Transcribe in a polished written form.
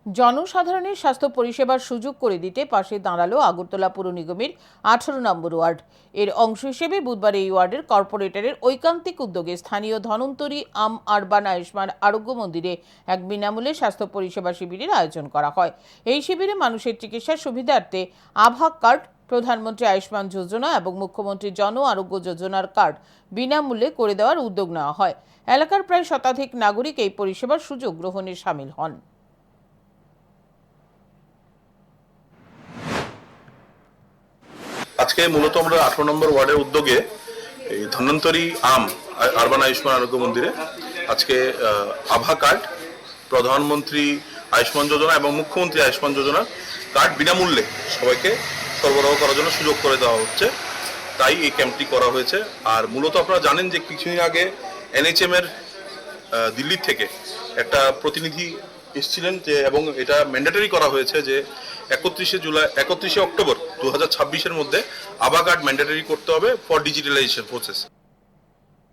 জনসাধারণের স্বাস্থ্য পরিষেবার সুযোগ করে দিতে পাশে দাঁড়ালো আগরতলা পুর নিগমের 18 নম্বর ওয়ার্ড। এর অংশ হিসেবে বুধবার এই ওয়ার্ডের কর্পোরেটরের ঐকান্তিক উদ্যোগে স্থানীয় ধনন্তরী আম আরবান আয়ুষ্মান আরোগ্য মন্দিরে এক বিনামূল্যে স্বাস্থ্য পরিষেবা শিবিরের আয়োজন করা হয়। এই শিবিরে মানুষের চিকিৎসার সুবিধার্থে আভা কার্ড, প্রধানমন্ত্রী আয়ুষ্মান যোজনা এবং মুখ্যমন্ত্রী জন আরোগ্য যোজনার কার্ড বিনামূল্যে করে দেওয়ার উদ্যোগ নেওয়া হয়। এলাকার প্রায় শতাধিক নাগরিক এই পরিষেবার সুযোগ গ্রহণে সামিল হন। আজকে মূলত আমরা 18 নম্বর ওয়ার্ডের উদ্যোগে এই ধন্বন্তরী আম আরবান আয়ুষ্মান আরোগ্য মন্দিরে আজকে আভা কার্ড, প্রধানমন্ত্রী আয়ুষ্মান যোজনা এবং মুখ্যমন্ত্রী আয়ুষ্মান যোজনা কার্ড বিনামূল্যে সবাইকে সরবরাহ করার জন্য সুযোগ করে দেওয়া হচ্ছে। তাই এই ক্যাম্পটি করা হয়েছে। আর মূলত আপনারা জানেন যে কিছুদিন আগে NHM এর দিল্লি থেকে একটা প্রতিনিধি এসেছিলেন যে, এবং এটা ম্যান্ডেটরি করা হয়েছে যে 31শে অক্টোবর 2026-এর মধ্যে আভা কার্ড ম্যান্ডেটরি করতে হবে ফর ডিজিটালাইজেশন প্রসেস।